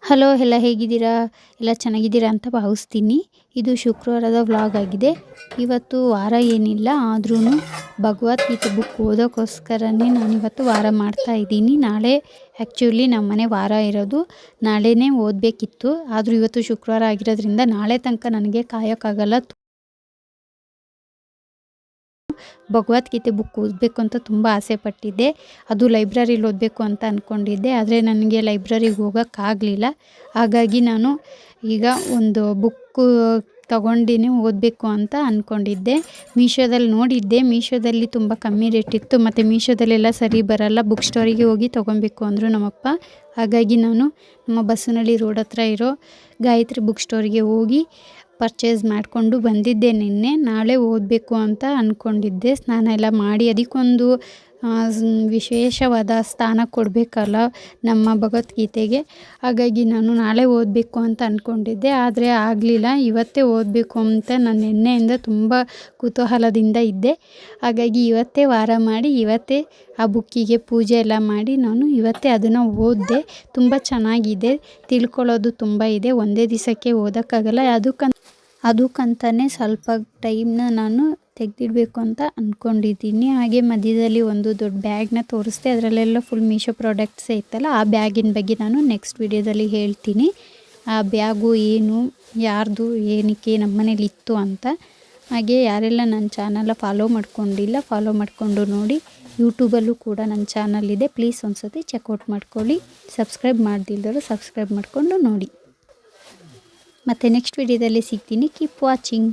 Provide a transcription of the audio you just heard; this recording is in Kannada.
ಹಲೋ ಎಲ್ಲ ಹೇಗಿದ್ದೀರಾ? ಎಲ್ಲ ಚೆನ್ನಾಗಿದ್ದೀರಾ ಅಂತ ಭಾವಿಸ್ತೀನಿ. ಇದು ಶುಕ್ರವಾರದ ವ್ಲಾಗ್ ಆಗಿದೆ. ಇವತ್ತು ವಾರ ಏನಿಲ್ಲ, ಆದ್ರೂ ಭಗವದ್ಗೀತೆ ಬುಕ್ ಓದೋಕ್ಕೋಸ್ಕರನೇ ನಾನಿವತ್ತು ವಾರ ಮಾಡ್ತಾ ಇದ್ದೀನಿ. ನಾಳೆ ಆ್ಯಕ್ಚುಲಿ ನಮ್ಮನೆ ವಾರ ಇರೋದು, ನಾಳೆನೇ ಓದಬೇಕಿತ್ತು. ಆದರೂ ಇವತ್ತು ಶುಕ್ರವಾರ ಆಗಿರೋದ್ರಿಂದ ನಾಳೆ ತನಕ ನನಗೆ ಕಾಯೋಕ್ಕಾಗಲ್ಲ. ಭಗವದ್ಗೀತೆ ಬುಕ್ ಓದಬೇಕು ಅಂತ ತುಂಬ ಆಸೆ ಪಟ್ಟಿದ್ದೆ. ಅದು ಲೈಬ್ರರಿಲಿ ಓದಬೇಕು ಅಂತ ಅಂದ್ಕೊಂಡಿದ್ದೆ, ಆದರೆ ನನಗೆ ಲೈಬ್ರರಿಗೆ ಹೋಗೋಕ್ಕಾಗಲಿಲ್ಲ. ಹಾಗಾಗಿ ನಾನು ಈಗ ಒಂದು ಬುಕ್ಕು ತಗೊಂಡಿನೇ ಓದಬೇಕು ಅಂತ ಅಂದ್ಕೊಂಡಿದ್ದೆ. ಮೀಶೋದಲ್ಲಿ ನೋಡಿದ್ದೆ, ಮೀಶೋದಲ್ಲಿ ತುಂಬ ಕಮ್ಮಿ ರೇಟ್ ಇತ್ತು, ಮತ್ತು ಮೀಶೋದಲ್ಲೆಲ್ಲ ಸರಿ ಬರಲ್ಲ, ಬುಕ್ ಸ್ಟೋರಿಗೆ ಹೋಗಿ ತೊಗೊಬೇಕು ಅಂದರು ನಮ್ಮಪ್ಪ. ಹಾಗಾಗಿ ನಾನು ನಮ್ಮ ಬಸವನಹಳ್ಳಿ ರೋಡ್ ಹತ್ರ ಇರೋ ಗಾಯತ್ರಿ ಬುಕ್ ಸ್ಟೋರಿಗೆ ಹೋಗಿ ಪರ್ಚೇಸ್ ಮಾಡಿಕೊಂಡು ಬಂದಿದ್ದೆ ನಿನ್ನೆ. ನಾಳೆ ಓದಬೇಕು ಅಂತ ಅಂದ್ಕೊಂಡಿದ್ದೆ. ಸ್ನಾನ ಎಲ್ಲ ಮಾಡಿ ಅದಕ್ಕೊಂದು ವಿಶೇಷವಾದ ಸ್ಥಾನ ಕೊಡಬೇಕಲ್ಲ ನಮ್ಮ ಭಗವದ್ಗೀತೆಗೆ. ಹಾಗಾಗಿ ನಾನು ನಾಳೆ ಓದಬೇಕು ಅಂತ ಅಂದ್ಕೊಂಡಿದ್ದೆ, ಆದರೆ ಆಗಲಿಲ್ಲ. ಇವತ್ತೇ ಓದಬೇಕು ಅಂತ ನಾನು ನಿನ್ನೆಯಿಂದ ತುಂಬ ಕುತೂಹಲದಿಂದ ಇದ್ದೆ. ಹಾಗಾಗಿ ಇವತ್ತೇ ವಾರ ಮಾಡಿ ಇವತ್ತೇ ಆ ಬುಕ್ಕಿಗೆ ಪೂಜೆ ಎಲ್ಲ ಮಾಡಿ ನಾನು ಇವತ್ತೇ ಅದನ್ನು ಓದಿದೆ. ತುಂಬ ಚೆನ್ನಾಗಿದೆ, ತಿಳ್ಕೊಳ್ಳೋದು ತುಂಬ ಇದೆ. ಒಂದೇ ದಿವಸಕ್ಕೆ ಓದೋಕ್ಕಾಗಲ್ಲ. ಅದಕ್ಕಂತಲೇ ಸ್ವಲ್ಪ ಟೈಮ್ನ ನಾನು ತೆಗೆದಿಡಬೇಕು ಅಂತ ಅಂದ್ಕೊಂಡಿದ್ದೀನಿ. ಹಾಗೆ ಮಧ್ಯದಲ್ಲಿ ಒಂದು ದೊಡ್ಡ ಬ್ಯಾಗ್ನ ತೋರಿಸ್ದೆ, ಅದರಲ್ಲೆಲ್ಲ ಫುಲ್ ಮೀಶೋ ಪ್ರಾಡಕ್ಟ್ಸೇ ಇತ್ತಲ್ಲ. ಆ ಬ್ಯಾಗಿನ ಬಗ್ಗೆ ನಾನು ನೆಕ್ಸ್ಟ್ ವಿಡಿಯೋದಲ್ಲಿ ಹೇಳ್ತೀನಿ. ಆ ಬ್ಯಾಗು ಏನು, ಯಾರ್ದು, ಏನಕ್ಕೆ ನಮ್ಮ ಮನೇಲಿ ಇತ್ತು ಅಂತ. ಹಾಗೆ ಯಾರೆಲ್ಲ ನನ್ನ ಚಾನಲ್ ಫಾಲೋ ಮಾಡ್ಕೊಂಡಿಲ್ಲ, ಫಾಲೋ ಮಾಡಿಕೊಂಡು ನೋಡಿ. ಯೂಟ್ಯೂಬಲ್ಲೂ ಕೂಡ ನನ್ನ ಚಾನಲ್ ಇದೆ, ಪ್ಲೀಸ್ ಒಂದು ಸತಿ ಚೆಕ್ಔಟ್ ಮಾಡ್ಕೊಳ್ಳಿ. ಸಬ್ಸ್ಕ್ರೈಬ್ ಮಾಡ್ದಿಲ್ದವರು ಸಬ್ಸ್ಕ್ರೈಬ್ ಮಾಡಿಕೊಂಡು ನೋಡಿ. ಮತ್ತು ನೆಕ್ಸ್ಟ್ ವಿಡಿಯೋದಲ್ಲಿ ಸಿಗ್ತೀನಿ. Keep watching.